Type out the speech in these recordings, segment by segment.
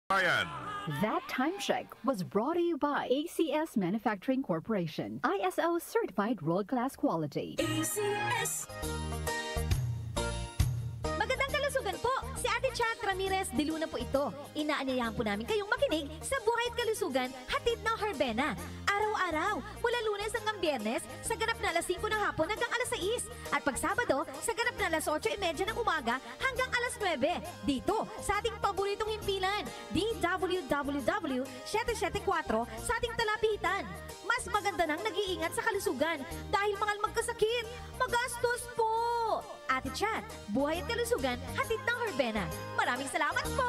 Ryan. That time check was brought to you by ACS Manufacturing Corporation, ISO certified world-class quality. ACS. Magandang kalusugan po! Si Ate Chat Ramirez de Luna po ito. Inaanyayahan po namin kayong makinig sa Buhay at Kalusugan, hatid ng Herbena. Araw-araw, mula Lunes hanggang Biyernes, sa ganap na alas 5 ng hapon hanggang alas 6. At pag Sabado, sa ganap na alas 8:30 ng umaga hanggang alas 9. Dito, sa ating paboritong himpilan, DWWW 774 sa ating talapitan. Mas maganda nang nag-iingat sa kalusugan dahil mangal magkasakit, magastos po! Ate Chat, Buhay at Kalusugan, hatid ng Herbena. Maraming salamat po!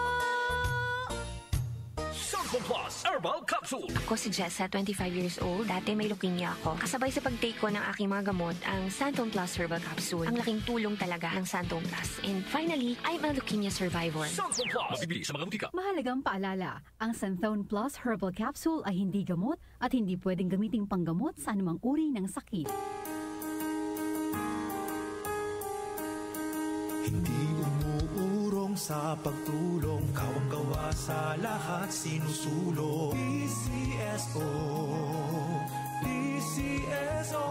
Santon Plus Herbal Capsule. Ako si Jessa, 25 years old. Dati may leukemia ako. Kasabay sa pag-take ko ng aking mga gamot, ang Santon Plus Herbal Capsule. Ang laking tulong talaga ang Santon Plus. And finally, I'm a leukemia survivor. Santon Plus. Mabibili sa mga butika. Mahalagang paalala, ang Santhone Plus Herbal Capsule ay hindi gamot at hindi pwedeng gamiting panggamot sa anumang uri ng sakit. Hindi umuurong sa pagtulong, kawang-gawa sa lahat sinusulong. PCSO, PCSO.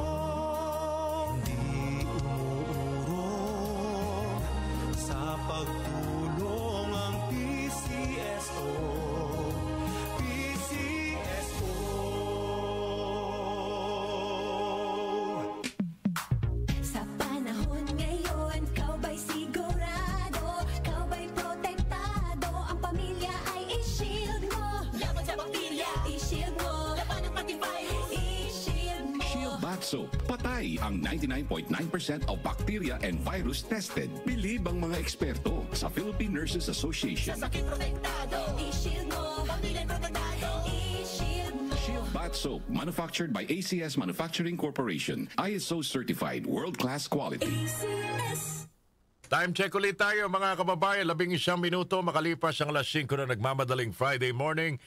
Hindi umuurong sa pagtulong ang PCSO. PCSO. Sa panahon ngayon, kau ba'y sigurado? Kau ba'y protektado? Ang pamilya ay i-shield mo. Laban sa bakterya, i-shield mo. Laban ng pati virus, i-shield mo. Shield Bath Soap. Patay ang 99.9% of bacteria and virus tested. Bilib ang mga eksperto sa Philippine Nurses Association. Sa sakit protektado, i-shield mo. Pamilya protektado, i-shield mo. Shield Bath Soap, manufactured by ACS Manufacturing Corporation. ISO certified world-class quality. ACS. Time check ulit tayo mga kababayan. 11 minuto makalipas ang alas 5 na nagmamadaling Friday morning.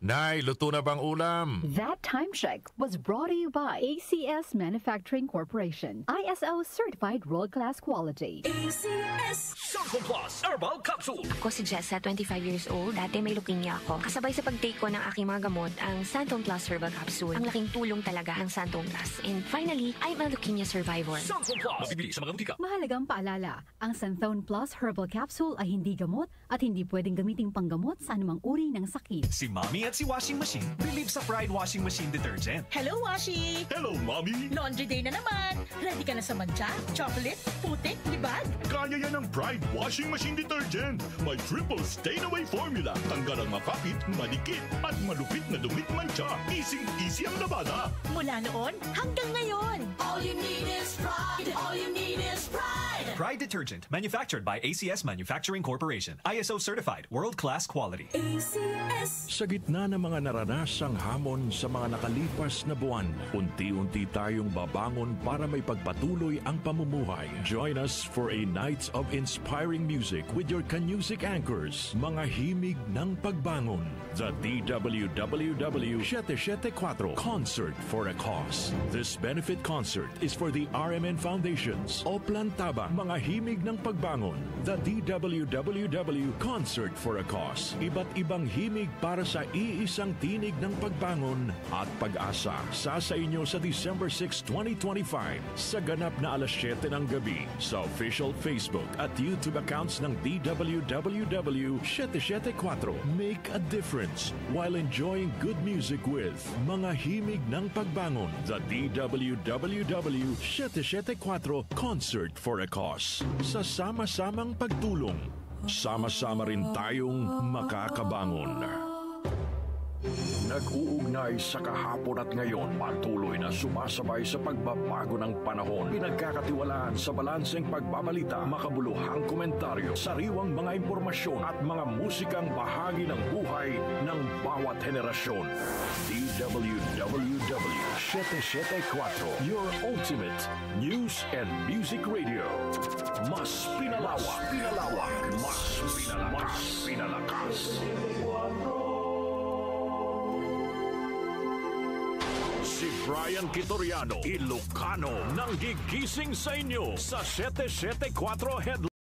Nay, luto na bang ulam? That time check was brought to you by ACS Manufacturing Corporation, ISO certified world-class quality. ACS. Santon Plus Herbal Capsule. Ako si Jessa, 25 years old. Dati may leukemia ako. Kasabay sa pag-take ko ng aking mga gamot, ang Santon Plus Herbal Capsule. Ang laking tulong talaga ang Santon Plus. And finally, I'm a leukemia survivor. Santon Plus. Mabibili sa mga butika. Mahalagang paalala, ang Santhone Plus Herbal Capsule ay hindi gamot at hindi pwedeng gamiting panggamot sa anumang uri ng sakit. Si Mommy at si Washing Machine, believe sa Pride Washing Machine Detergent. Hello, Washi! Hello, Mommy! Laundry day na naman! Ready ka na sa mancha, chocolate, putik, libag? Kaya yan ang Pride Washing Machine Detergent. May triple stain-away formula. Tanggal ang makapit, malikit, at malupit na dumit mancha. Easy ang labada. Mula noon hanggang ngayon! All you need is pride. All you need is pride. Pride Detergent, manufactured by ACS Manufacturing Corporation. ISO certified, world-class quality. ACS. Sa gitna ng mga naranasang hamon sa mga nakalipas na buwan, unti-unti tayong babangon para may pagpatuloy ang pamumuhay. Join us for a night of inspiring music with your Kanyusik anchors, mga himig ng pagbangon. The DWWW 774 Concert for a Cause. This benefit concert is for the RMN Foundations, Oplan Tabang, mga himig ng pagbangon. The DWWW Concert for a Cause. Iba't ibang himig para sa iisang tinig ng pagbangon at pag-asa. Sa inyo sa December 6, 2025 sa ganap na alas 7 ng gabi sa official Facebook at YouTube accounts ng DWWW 774. Make a difference while enjoying good music with mga himig ng pagbangon. The DWWW 774 Concert for a Cause. Sa sama-samang pagtulong, sama-sama rin tayong makakabangon. Nag-uugnay sa kahapon at ngayon, patuloy na sumasabay sa pagbabago ng panahon. Pinagkakatiwalaan sa balanseng pagbabalita, makabuluhang komentaryo, sariwang mga impormasyon at mga musikang bahagi ng buhay ng bawat henerasyon. DWWW 774, your ultimate news and music radio. Mas pinalawak, mas pinalakas. Si Brian Kitoriano, Ilocano, nang gigising sa inyo sa 774 Headline.